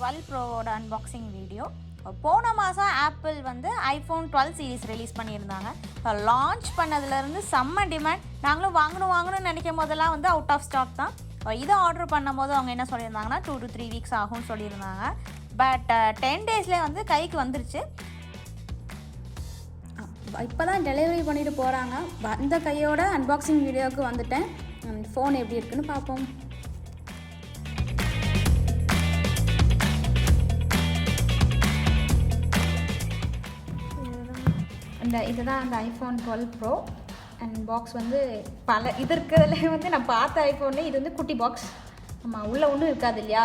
12 ப்ரோவோட unboxing video. போன மாதம் apple வந்து ஐஃபோன் 12 சீரீஸ் ரிலீஸ் பண்ணியிருந்தாங்க. லான்ச் பண்ணதுலேருந்து செம்ம டிமாண்ட். நாங்களும் வாங்கணும்னு நினைக்கும் போதெல்லாம் வந்து அவுட் ஆஃப் ஸ்டாக் தான். இதை ஆர்டர் பண்ணும் போது அவங்க என்ன சொல்லியிருந்தாங்கன்னா 2 to 3 வீக்ஸ் ஆகும்னு சொல்லியிருந்தாங்க. பட் 10 டேஸ்லேயே வந்து கைக்கு வந்துருச்சு. இப்போ தான் டெலிவரி பண்ணிட்டு போகிறாங்க. அந்த கையோட அன்பாக்சிங் வீடியோவுக்கு வந்துட்டேன். ஃபோன் எப்படி இருக்குன்னு பார்ப்போம். இதுதான் அந்த ஐஃபோன் 12 ப்ரோ அண்ட் பாக்ஸ் வந்து பல இது இருக்கிறதுல வந்து நான் பார்த்த ஐஃபோன்லேயே இது வந்து குட்டி பாக்ஸ். ஆமாம், உள்ளே ஒன்றும் இருக்காது இல்லையா.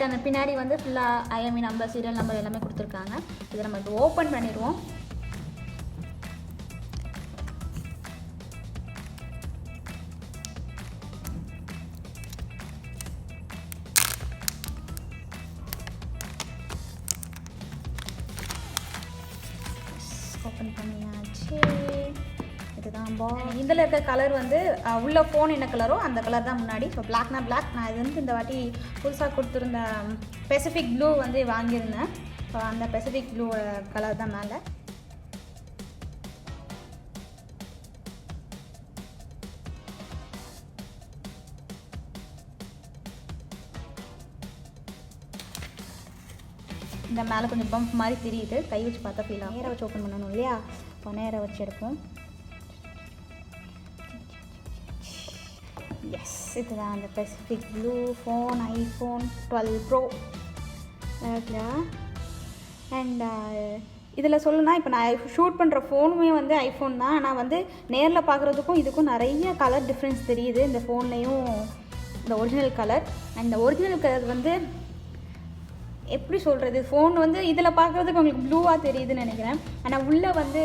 அந்த பின்னாடி வந்து ஃபுல்லாக ஐஎம்இ நம்பர், சீரியல் நம்பர் எல்லாமே கொடுத்துருக்காங்க. இதை நம்ம இப்போ ஓப்பன் பண்ணிடுவோம். ஓப்பன் பண்ணியாச்சு. இதுதான் இதில் இருக்க கலர் வந்து உள்ள ஃபோன் என்ன கலரோ அந்த கலர் தான் முன்னாடி. ஸோ பிளாக்னா பிளாக். நான் இது வந்து இந்த வாட்டி புதுசாக கொடுத்துருந்த பெசிஃபிக் ப்ளூ வந்து வாங்கியிருந்தேன். ஸோ அந்த பெசிஃபிக் ப்ளூ கலர் தான் மேலே. இந்த மேலே கொஞ்சம் பம்ப் மாதிரி தெரியுது. கை வச்சு பார்த்தா ஃபீல் ஆகும். நேராக வச்சு ஓப்பன் பண்ணணும் இல்லையா. இப்போ நேராக வச்சு எடுப்போம். எஸ், இதுதான் அந்த Pacific blue phone iPhone 12 bro. And இதில் சொல்லணும்னா இப்போ நான் ஷூட் பண்ணுற ஃபோனுமே வந்து ஐஃபோன் தான். ஆனால் வந்து நேரில் பார்க்குறதுக்கும் இதுக்கும் நிறைய கலர் டிஃப்ரென்ஸ் தெரியுது. இந்த ஃபோன்லேயும் இந்த ஒரிஜினல் கலர் அண்ட் இந்த ஒரிஜினல் கலர் வந்து எப்படி சொல்கிறது, ஃபோன் வந்து இதில் பார்க்குறதுக்கு உங்களுக்கு ப்ளூவாக தெரியுதுன்னு நினைக்கிறேன். ஆனால் உள்ளே வந்து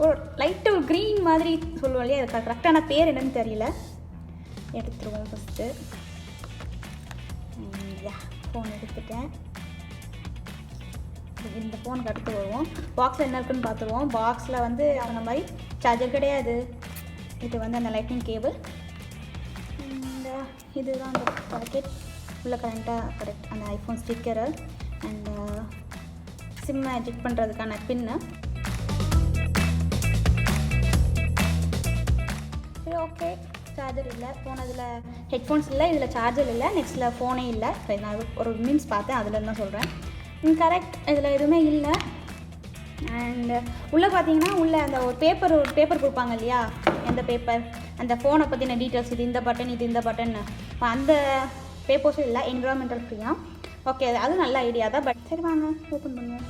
ஒரு லைட்டு ஒரு க்ரீன் மாதிரி சொல்லுவோம் இல்லையா. அது கரெக்டான பேர் என்னன்னு தெரியல. எடுத்துருவோம் ஃபஸ்ட்டு. ஃபோன் எடுத்துட்டேன். இந்த ஃபோனுக்கு அடுத்து வருவோம். பாக்ஸில் என்ன இருக்குன்னு பார்த்துருவோம். பாக்ஸில் வந்து அந்த மாதிரி சார்ஜர் கிடையாது. இது வந்து அந்த லைட்னிங் கேபிள். இதுதான் அந்த பாக்கெட். உள்ள கரெக்ட் அந்த ஐஃபோன் ஸ்டிக்கரு அண்ட் சிம்மை எடிட் பண்ணுறதுக்கான பின்னு. சரி, ஓகே. சார்ஜர் இல்லை. போனதில் ஹெட்ஃபோன்ஸ் இல்லை, இதில் சார்ஜர் இல்லை, நெக்ஸ்ட்டில் ஃபோனே இல்லை. சரி, நான் ஒரு மீம்ஸ் பார்த்தேன், அதில் தான் சொல்கிறேன். கரெக்ட், இதில் எதுவுமே இல்லை. அண்டு உள்ளே பார்த்தீங்கன்னா உள்ளே அந்த ஒரு பேப்பர் கொடுப்பாங்க இல்லையா. எந்த பேப்பர், அந்த ஃபோனை பற்றின டீட்டெயில்ஸ், இது இந்த பட்டன், இது இந்த பட்டன், அந்த பேப்பர்ஸும் இல்லை. என்விரான்மெண்டல் ஃப்ரீயாக. ஓகே, அது நல்ல ஐடியா தான். பட் சரி, வாங்க ஓப்பன் பண்ணுவோம்.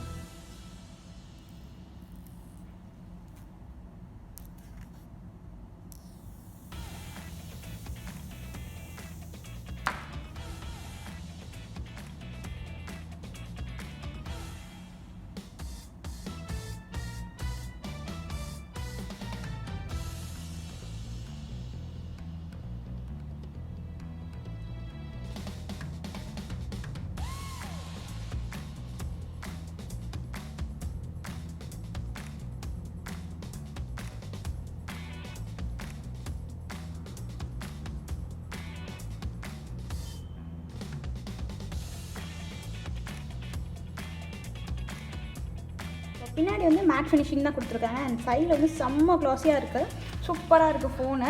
பின்னாடி வந்து மேட் ஃபினிஷிங் தான் கொடுத்துருக்காங்க. அண்ட் சைடில் வந்து செம்ம க்ளாஸியாக இருக்குது. சூப்பராக இருக்குது. ஃபோனு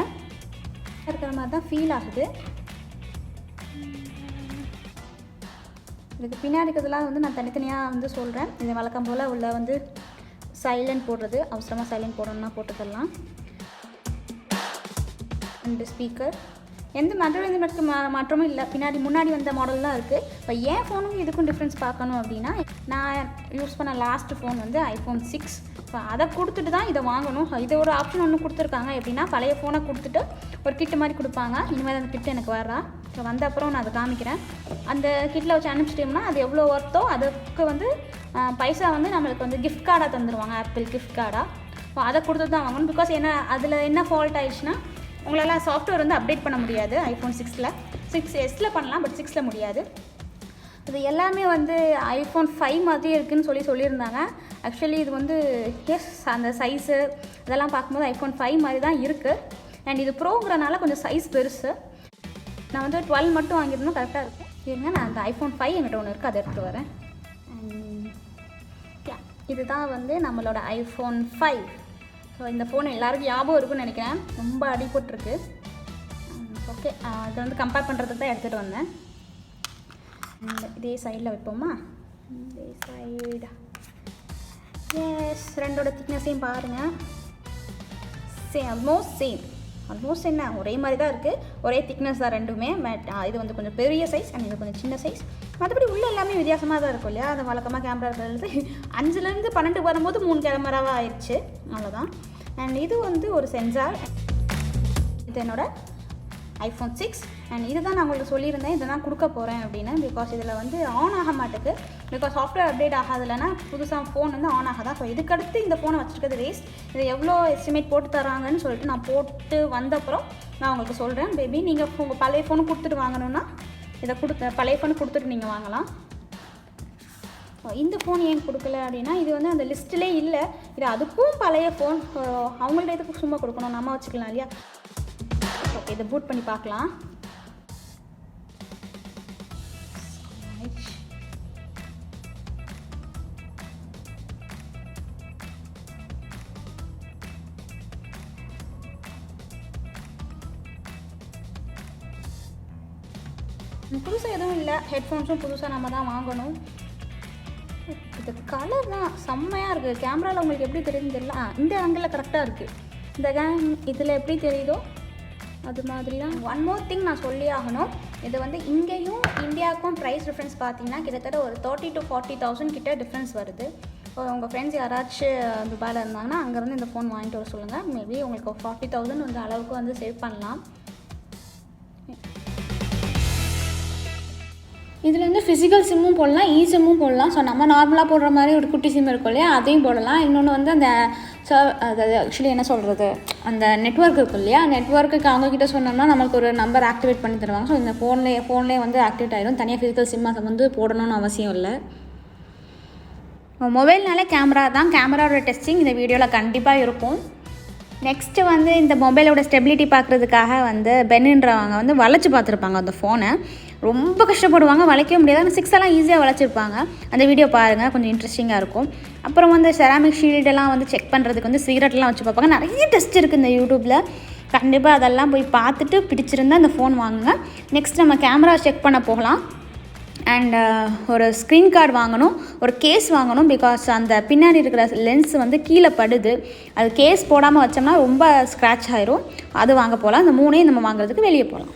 இருக்கிற மாதிரி தான் ஃபீல் ஆகுது. இதுக்கு பின்னாடி இருக்கிறதுலாம் வந்து நான் தனித்தனியாக வந்து சொல்கிறேன். இது வழக்கம் போல் உள்ள வந்து சைலண்ட் போடுறது, அவசரமாக சைலண்ட் போடணும்னா போட்டுக்கலாம். அண்டு ஸ்பீக்கர் எந்த மாற்றமும் இல்லை. முன்னாடி வந்த மாடல் தான் இருக்குது. இப்போ என் ஃபோனுக்கும் இதுக்கும் டிஃப்ரென்ஸ் பார்க்கணும் அப்படின்னா, நான் யூஸ் பண்ண லாஸ்ட் ஃபோன் வந்து ஐஃபோன் 6. இப்போ அதை கொடுத்துட்டு தான் இதை வாங்கணும். இது ஒரு ஆப்ஷன் ஒன்று கொடுத்துருக்காங்க. எப்படின்னா, பழைய ஃபோனை கொடுத்துட்டு ஒரு கிட்டு மாதிரி கொடுப்பாங்க. இனிமேல் அந்த கிட்டு எனக்கு வரா. ஸோ வந்த அப்புறம் நான் அதை காமிக்கிறேன். அந்த கிட்டில் வச்சு அனுப்பிச்சிட்டோம்னா அது எவ்வளோ ஒர்த்தோ அதுக்கு வந்து பைசா வந்து நம்மளுக்கு வந்து கிஃப்ட் கார்டாக தந்துடுவாங்க. ஆப்பிள் கிஃப்ட் கார்டாக. இப்போ அதை கொடுத்துட்டு தான் வாங்கணும். பிகாஸ் அதில் என்ன ஃபால்ட் ஆயிடுச்சுன்னா, உங்களால் சாஃப்ட்வேர் வந்து அப்டேட் பண்ண முடியாது. ஐஃபோன் 6S பண்ணலாம், பட் 6 முடியாது. இது எல்லாமே வந்து ஐஃபோன் 5 மாதிரி இருக்குதுன்னு சொல்லியிருந்தாங்க. ஆக்சுவலி இது வந்து அந்த சைஸு இதெல்லாம் பார்க்கும்போது ஐஃபோன் 5 மாதிரி தான் இருக்குது. அண்ட் இது ப்ரோங்கிறனால கொஞ்சம் சைஸ் பெருசு. நான் வந்து 12 மட்டும் வாங்கியிருந்தோம் கரெக்டாக இருக்கும். இருங்க, நான் அந்த iPhone 5 என்கிட்ட ஒன்று இருக்குது, அதை எடுத்துகிட்டு வரேன். இதுதான் வந்து நம்மளோட iPhone 5. ஸோ இந்த ஃபோன் எல்லாருக்கும் ஞாபகம் இருக்குன்னு நினைக்கிறேன், ரொம்ப அடிபட்டுருக்கு. ஓகே, இதை வந்து கம்பேர் பண்ணுறதுக்கு தான் எடுத்துகிட்டு வந்தேன். இதே சைடில் வைப்போமா? இதே சைடு. எஸ், ரெண்டோட திக்னஸையும் பாருங்கள். ஆல்மோஸ்ட் என்ன ஒரே மாதிரி தான் இருக்குது, ஒரே திக்னஸ் தான் ரெண்டுமே. பட் இது வந்து கொஞ்சம் பெரிய சைஸ் அண்ட் இது கொஞ்சம் சின்ன சைஸ். மற்றபடி உள்ளே எல்லாமே வித்தியாசமாக தான் இருக்கும் இல்லையா? அது வழக்கமாக கேமரா இருக்கிறது 5லேருந்து 12 வரும்போது 3 கேமராவாக ஆயிடுச்சு, அவ்வளோதான். அண்ட் இது வந்து ஒரு சென்சார். இது என்னோட iPhone 6 அண்ட் இது தான் நான் உங்களுக்கு சொல்லியிருந்தேன், இதை நான் கொடுக்க போகிறேன் அப்படின்னு. பிகாஸ் இதில் வந்து ஆன் ஆக மாட்டேது, பிகாஸ் சாஃப்ட்வேர் அப்டேட் ஆகாதுலன்னா புதுசாக ஃபோன் வந்து ஆன் ஆகாதான். ஸோ இதுக்கடுத்து இந்த ஃபோனை வச்சுருக்கிறது வேஸ்ட். இதை எவ்வளோ எஸ்டிமேட் போட்டு தராங்கன்னு சொல்லிட்டு நான் போட்டு வந்தப்புறம் நான் உங்களுக்கு சொல்கிறேன். பேபி நீங்கள் உங்கள் பழைய ஃபோனு கொடுத்துட்டு வாங்கணுன்னா இதை பழைய ஃபோனு கொடுத்துட்டு நீங்கள் வாங்கலாம். இந்த ஃபோன் ஏன் கொடுக்கல அப்படின்னா, இது வந்து அந்த லிஸ்ட்டிலே இல்லை. இது அதுக்கும் பழைய ஃபோன், அவங்கள்ட்ட இதுக்கு சும்மா கொடுக்கணும், நம்ம வச்சுக்கலாம் இல்லையா? ஓகே, இதை பூட் பண்ணி பார்க்கலாம். புதுசாக எதுவும் இல்லை, ஹெட்ஃபோன்ஸும் புதுசாக நம்ம தான் வாங்கணும். இது கலர் தான் செம்மையாக இருக்குது. கேமராவில் உங்களுக்கு எப்படி தெரியுதுன்னு தெரியல. இந்த ஆங்கிளில் கரெக்டாக இருக்குது. இந்த இதில் எப்படி தெரியுதோ அது மாதிரி தான். ஒன் மோர் திங் நான் சொல்லி ஆகணும். இது வந்து இங்கேயும் இந்தியாவுக்கும் ப்ரைஸ் டிஃப்ரென்ஸ் பார்த்தீங்கன்னா கிட்டத்தட்ட ஒரு 30,000 to 40,000 கிட்ட டிஃப்ரென்ஸ் வருது. உங்கள் ஃப்ரெண்ட்ஸ் யாராச்சும் துபாயில் இருந்தாங்கன்னா அங்கேருந்து இந்த ஃபோன் வாங்கிட்டு வர சொல்லுங்கள். மேபி உங்களுக்கு 40,000 வந்து அளவுக்கு வந்து சேவ் பண்ணலாம். இதில் வந்து ஃபிசிக்கல் சிம்மும் போடலாம், சிம்மும் போடலாம். ஸோ நம்ம நார்மலாக போடுற மாதிரி ஒரு குட்டி சிம் இருக்கும் இல்லையா, அதையும் போடலாம். இன்னொன்று வந்து அந்த அதாவது ஆக்சுவலி என்ன சொல்கிறது, அந்த நெட்வொர்க் இருக்கும் இல்லையா, நெட்வொர்க்குக்கு அவங்கக்கிட்ட சொன்னோம்னா நமக்கு ஒரு நம்பர் ஆக்டிவேட் பண்ணி தருவாங்க. ஸோ இந்த ஃபோன்லேயே வந்து ஆக்டிவேட் ஆகிடும். தனியாக ஃபிசிக்கல் சிம் அதை வந்து போடணும்னு அவசியம் இல்லை. மொபைல்னாலே கேமரா தான். கேமராவோட டெஸ்டிங் இந்த வீடியோவில் கண்டிப்பாக இருக்கும். நெக்ஸ்ட்டு வந்து இந்த மொபைலோட ஸ்டெபிலிட்டி பார்க்குறதுக்காக வந்து பென்னுன்றவங்க வந்து வளைச்சி பார்த்துருப்பாங்க அந்த ஃபோனை. ரொம்ப கஷ்டப்படுவாங்க, வளைக்கவே முடியாது. ஆனால் 6 எல்லாம் ஈஸியாக வளைச்சிருப்பாங்க. அந்த வீடியோ பாருங்கள், கொஞ்சம் இன்ட்ரெஸ்டிங்காக இருக்கும். அப்புறம் வந்து செராமிக் ஷீல்டெல்லாம் வந்து செக் பண்ணுறதுக்கு வந்து சிகரெட்லாம் வச்சு பார்ப்பாங்க. நிறைய டெஸ்ட் இருக்குது இந்த யூடியூப்பில். கண்டிப்பாக அதெல்லாம் போய் பார்த்துட்டு பிடிச்சிருந்தா அந்த ஃபோன் வாங்குங்க. நெக்ஸ்ட் நம்ம கேமரா செக் பண்ண போகலாம். அண்ட் ஒரு ஸ்க்ரீன் கார்டு வாங்கணும், ஒரு கேஸ் வாங்கணும். பிகாஸ் அந்த பின்னாடி இருக்கிற லென்ஸ் வந்து கீழே படுது. அது கேஸ் போடாமல் வச்சோம்னா ரொம்ப ஸ்க்ராட்ச் ஆயிரும். அது வாங்க போகலாம். இந்த 3ஐயும் நம்ம வாங்குறதுக்கு வெளியே போகலாம்.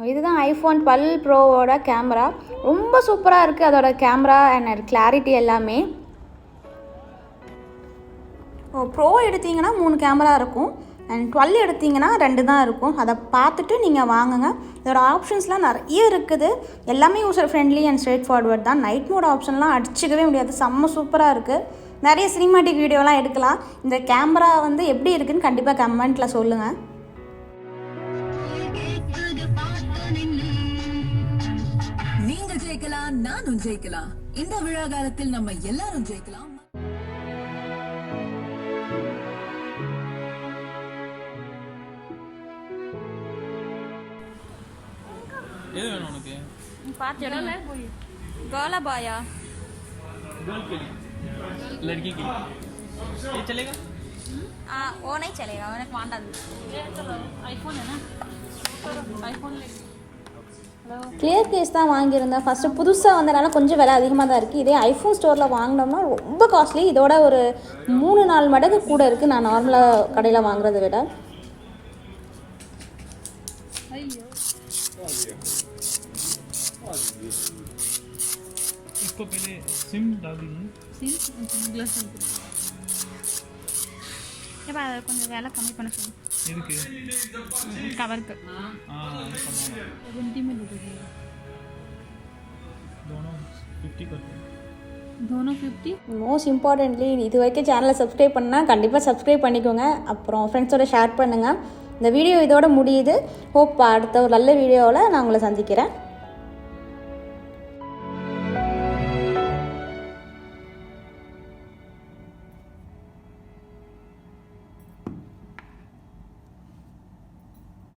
இதுதான் iPhone 12 ப்ரோவோட கேமரா. ரொம்ப சூப்பராக இருக்குது அதோட கேமரா அண்ட் கிளாரிட்டி எல்லாமே. ப்ரோ எடுத்திங்கன்னா 3 கேமரா இருக்கும் அண்ட் 12 எடுத்திங்கன்னா 2 தான் இருக்கும். அதை பார்த்துட்டு நீங்கள் வாங்குங்க. இதோட ஆப்ஷன்ஸ்லாம் நிறைய இருக்குது. எல்லாமே user friendly and straight forward தான். நைட் மோட் ஆப்ஷன்லாம் அடிச்சிக்கவே முடியாது, செம்ம சூப்பராக இருக்குது. நிறைய சினிமாட்டிக் வீடியோலாம் எடுக்கலாம். இந்த கேமரா வந்து எப்படி இருக்குதுன்னு கண்டிப்பாக கமெண்ட்டில் சொல்லுங்கள். நீங்கள் ஜெயிக்கலாம், நானும் ஜெயிக்கலாம். இந்த விழா காலத்தில் நம்ம எல்லாரும் ஜெயிக்கலாம். எது வேணும் உனக்கு? பாத்துடல போய் गाला बाया गर्ल के लिए, लड़की के लिए ये चलेगा? वो नहीं चलेगा, मैंने वांटा आईफोन है ना, आईफोन ले. கிளியர் கேஸ் தான் வாங்கியிருந்தேன். ஃபஸ்ட்டு புதுசாக வந்தனால கொஞ்சம் விலை அதிகமாக தான் இருக்குது. இதே ஐஃபோன் ஸ்டோரில் வாங்கினோம்னா ரொம்ப காஸ்ட்லி. இதோட ஒரு 3-4 மடங்கு கூட இருக்குது நான் நார்மலாக கடையில் வாங்குறதை விட. इसको पहले सिम डाल दीजिए. सिम ग्लास ஏப்பா அதை கொஞ்சம் விலை கம்மி பண்ண சொல்லு. எதுக்கு? கவருக்கு. दोनों 50. மோஸ்ட் இம்பார்ட்டன்ட்லி இது வரைக்கும் சேனலை சப்ஸ்கிரைப் பண்ணால் கண்டிப்பாக சப்ஸ்கிரைப் பண்ணிக்கோங்க. அப்புறம் ஃப்ரெண்ட்ஸோட ஷேர் பண்ணுங்கள். இந்த வீடியோ இதோட முடியுது. ஹோப் அடுத்த ஒரு நல்ல வீடியோவில் நான் உங்களை சந்திக்கிறேன்.